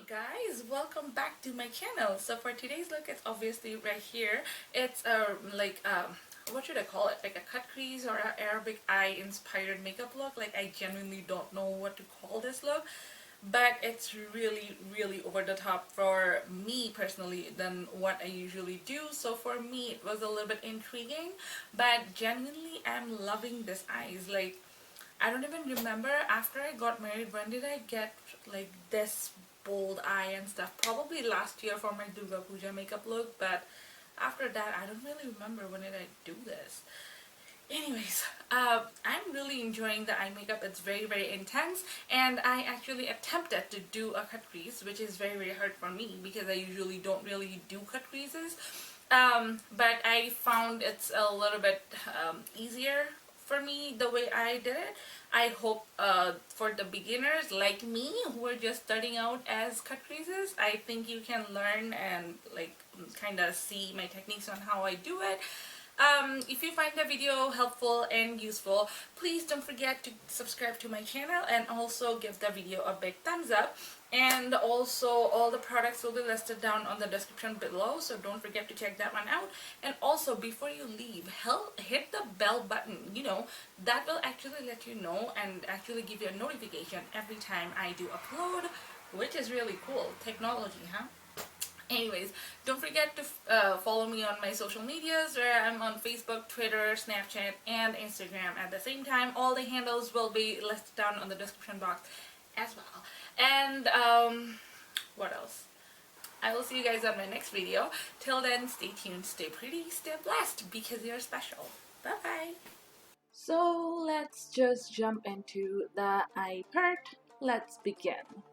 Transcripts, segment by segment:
Guys, welcome back to my channel. So for today's look, it's obviously right here. It's what should I call it, like a cut crease or an Arabic eye inspired makeup look. Like, I genuinely don't know what to call this look, but it's really over the top for me personally than what I usually do. So for me it was a little bit intriguing, but genuinely I'm loving this eyes. Like, I don't even remember after I got married when did I get like this bold eye and stuff. Probably last year for my Durga Puja makeup look, but after that I don't really remember when did I do this. Anyways, I'm really enjoying the eye makeup. It's very intense, and I actually attempted to do a cut crease, which is very hard for me because I usually don't really do cut creases. But I found it's a little bit easier for me the way I did it. I hope for the beginners like me who are just starting out as cut creases, I think you can learn and like kind of see my techniques on how I do it. If you find the video helpful and useful, please don't forget to subscribe to my channel and also give the video a big thumbs up. And also all the products will be listed down on the description below, so don't forget to check that one out. And also, before you leave, hit the bell button. That will actually let you know and actually give you a notification every time I do upload, which is really cool. Technology, huh? Anyways, don't forget to follow me on my social medias, where I'm on Facebook, Twitter, Snapchat, and Instagram at the same time. All the handles will be listed down on the description box as well. And what else? I will see you guys on my next video. Till then, stay tuned, stay pretty, stay blessed, because you're special. Bye bye. So let's just jump into the eye part. Let's begin.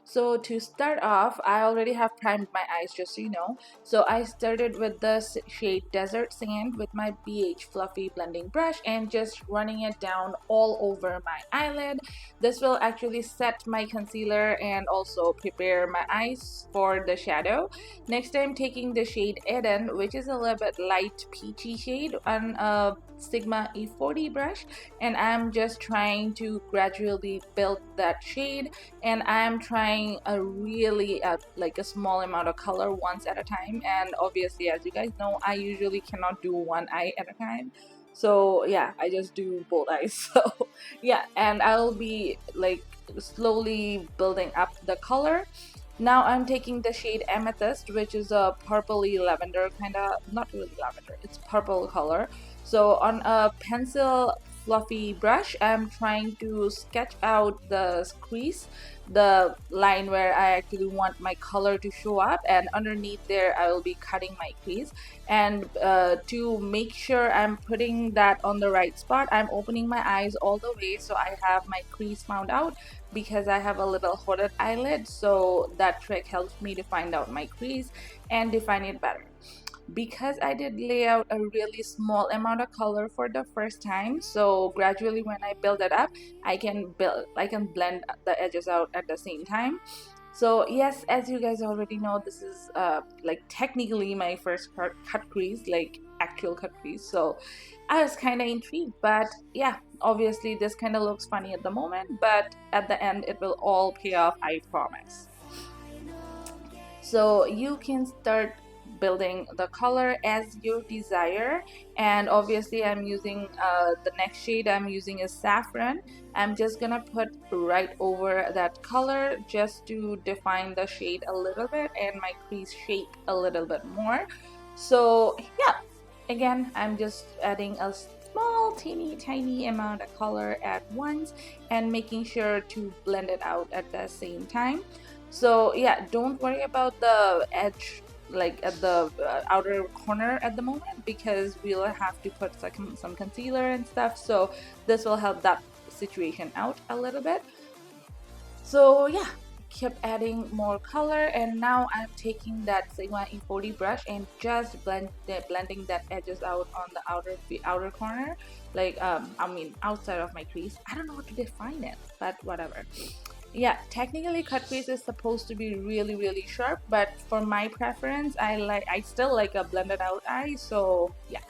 So to start off, I already have primed my eyes, just so you know. So I started with the shade Desert Sand with my BH Fluffy blending brush and just running it down all over my eyelid. This will actually set my concealer and also prepare my eyes for the shadow. Next, I'm taking the shade Eden, which is a little bit light peachy shade, on a Sigma E40 brush, and I'm just trying to gradually build that shade, and I'm trying a really like a small amount of color once at a time. And obviously, as you guys know, I usually cannot do one eye at a time, so yeah, I just do both eyes. So yeah, and I'll be like slowly building up the color. Now I'm taking the shade Amethyst, which is a purpley lavender kind of, not really lavender, it's purple color. So on a pencil fluffy brush, I'm trying to sketch out the crease, the line where I actually want my color to show up, and underneath there I will be cutting my crease. And to make sure I'm putting that on the right spot, I'm opening my eyes all the way so I have my crease found out, because I have a little hooded eyelid, so that trick helps me to find out my crease and define it better. Because I did lay out a really small amount of color for the first time, so gradually when I build it up, I can blend the edges out at the same time. So yes, as you guys already know, this is like technically my first cut crease, like actual cut crease. So I was kind of intrigued, but yeah, obviously this kind of looks funny at the moment, but at the end it will all pay off, I promise. So you can start building the color as you desire, and obviously I'm using the next shade I'm using is Saffron. I'm just gonna put right over that color just to define the shade a little bit and my crease shape a little bit more. So yeah, again, I'm just adding a small tiny amount of color at once and making sure to blend it out at the same time. So yeah, don't worry about the edge, like at the outer corner at the moment, because we'll have to put some concealer and stuff, so this will help that situation out a little bit. So yeah, keep adding more color, and now I'm taking that Sigma E40 brush and just blending that edges out on the outer corner, like I mean outside of my crease. I don't know how to define it, but whatever. Yeah, technically cut crease is supposed to be really sharp, but for my preference, I still like a blended out eye. So yeah,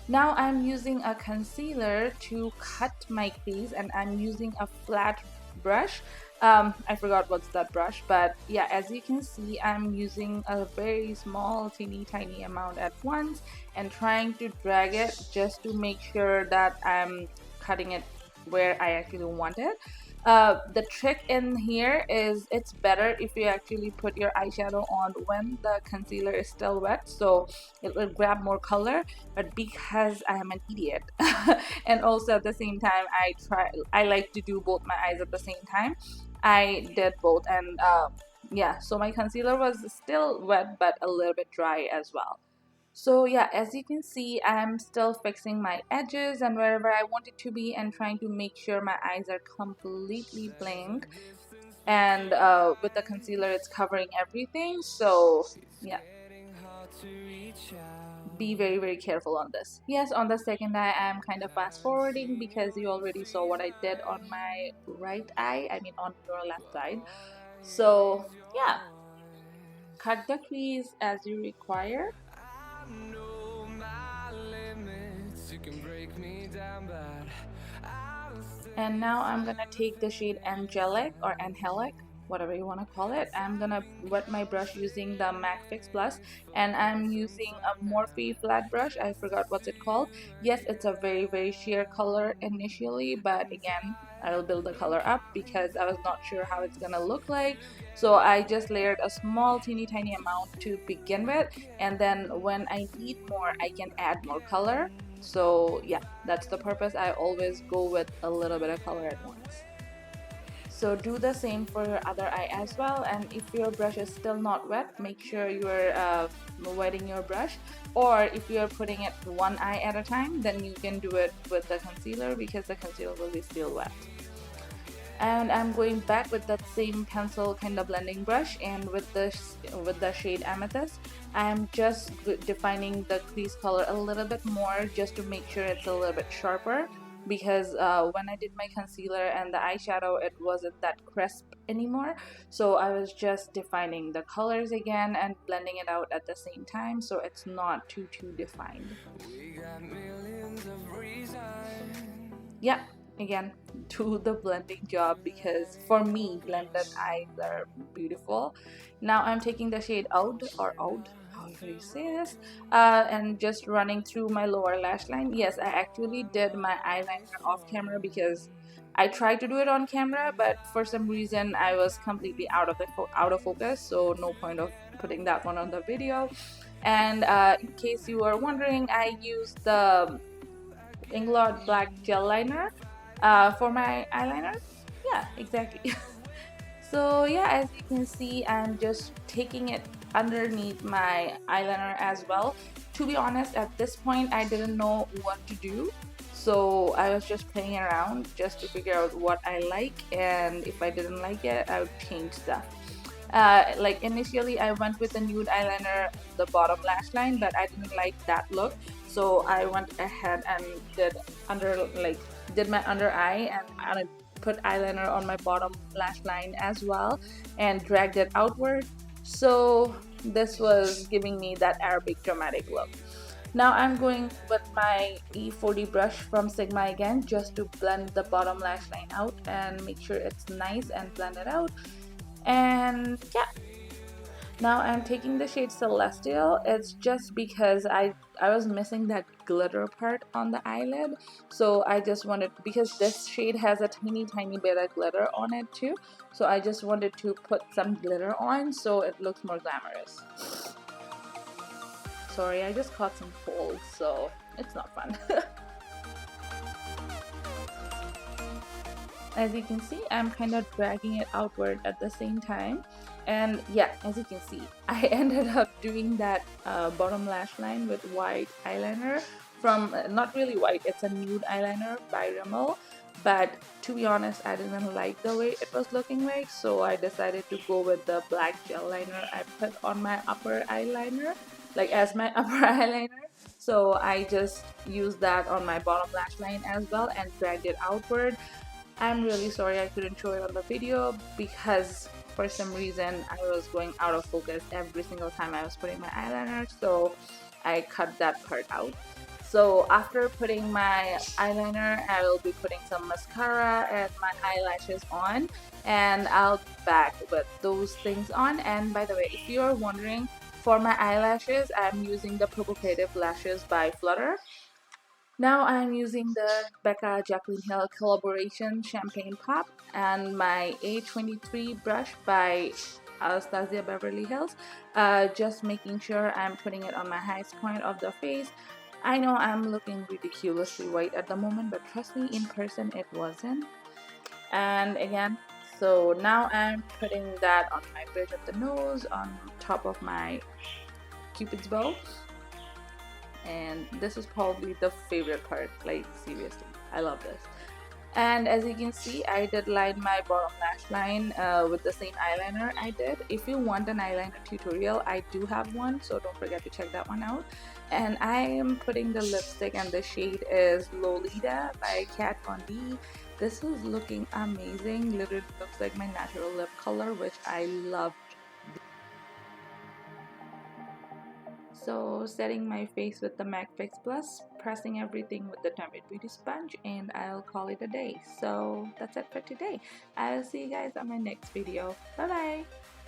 now I'm using a concealer to cut my crease, and I'm using a flat brush. I forgot what's that brush, but yeah, as you can see, I'm using a very small teeny tiny amount at once and trying to drag it just to make sure that I'm cutting it where I actually want it. The trick in here is it's better if you actually put your eyeshadow on when the concealer is still wet, so it will grab more color. But because I am an idiot and also at the same time I like to do both my eyes at the same time, I did both. And yeah, so my concealer was still wet but a little bit dry as well. So yeah, as you can see, I'm still fixing my edges and wherever I want it to be and trying to make sure my eyes are completely blank. And with the concealer, it's covering everything. So yeah, be very careful on this. Yes, on the second eye, I'm kind of fast forwarding because you already saw what I did on my right eye, I mean on your left side. So yeah, cut the crease as you require. And now I'm gonna take the shade Angelic or Angelic, whatever you want to call it. I'm gonna wet my brush using the MAC Fix Plus, and I'm using a Morphe flat brush. I forgot what's it called. Yes, it's a very sheer color initially, but again, I'll build the color up because I was not sure how it's gonna look like. So I just layered a small teeny tiny amount to begin with, and then when I need more, I can add more color. So yeah, that's the purpose. I always go with a little bit of color at once. So do the same for your other eye as well, and if your brush is still not wet, make sure you're wetting your brush, or if you're putting it one eye at a time, then you can do it with the concealer because the concealer will be still wet. And I'm going back with that same pencil kind of blending brush, and with the shade Amethyst, I'm just defining the crease color a little bit more just to make sure it's a little bit sharper, because when I did my concealer and the eyeshadow, it wasn't that crisp anymore. So I was just defining the colors again and blending it out at the same time so it's not too defined. Yeah, again, do the blending job because for me, blended eyes are beautiful. Now I'm taking the shade Oud or Oud, however you say this, and just running through my lower lash line. Yes, I actually did my eyeliner off camera because I tried to do it on camera, but for some reason I was completely out of focus, so no point of putting that one on the video. And in case you are wondering, I used the Inglot black gel liner for my eyeliner. Yeah, exactly. So yeah, as you can see, I'm just taking it underneath my eyeliner as well. To be honest, at this point I didn't know what to do, so I was just playing around just to figure out what I like, and if I didn't like it, I would change stuff. Like initially I went with the nude eyeliner, the bottom lash line, but I didn't like that look, so I went ahead and did my under eye, and I put eyeliner on my bottom lash line as well and dragged it outward. So this was giving me that Arabic dramatic look. Now I'm going with my E40 brush from Sigma again just to blend the bottom lash line out and make sure it's nice and blend it out. And yeah, now I'm taking the shade Celestial. It's just because I was missing that glitter part on the eyelid, so I just wanted, because this shade has a tiny bit of glitter on it too, so I just wanted to put some glitter on so it looks more glamorous. Sorry, I just caught some cold, so it's not fun. As you can see, I'm kind of dragging it outward at the same time. And yeah, as you can see, I ended up doing that bottom lash line with white eyeliner from, not really white, it's a nude eyeliner by Rimmel. But to be honest, I didn't like the way it was looking like, so I decided to go with the black gel liner I put on my upper eyeliner, like as my upper eyeliner. So I just used that on my bottom lash line as well and dragged it outward. I'm really sorry I couldn't show it on the video because for some reason I was going out of focus every single time I was putting my eyeliner, so I cut that part out. So after putting my eyeliner, I will be putting some mascara and my eyelashes on. and I'll be back with those things on. And by the way, if you're wondering, for my eyelashes, I'm using the Provocative Lashes by Flutter. Now I'm using the Becca Jacqueline Hill collaboration Champagne Pop and my A23 brush by Anastasia Beverly Hills. Just making sure I'm putting it on my highest point of the face. I know I'm looking ridiculously white at the moment, but trust me, in person it wasn't. And again, so now I'm putting that on my bridge of the nose, on top of my Cupid's bow, and this is probably the favorite part, like seriously, I love this. And as you can see, I did line my bottom lash line with the same eyeliner I did. If you want an eyeliner tutorial, I do have one, so don't forget to check that one out. And I am putting the lipstick, and the shade is Lolita by Kat Von D. This is looking amazing. Literally looks like my natural lip color, which I love. So setting my face with the MAC Fix Plus, pressing everything with the Tempered Beauty Sponge, and I'll call it a day. So that's it for today. I'll see you guys on my next video. Bye bye!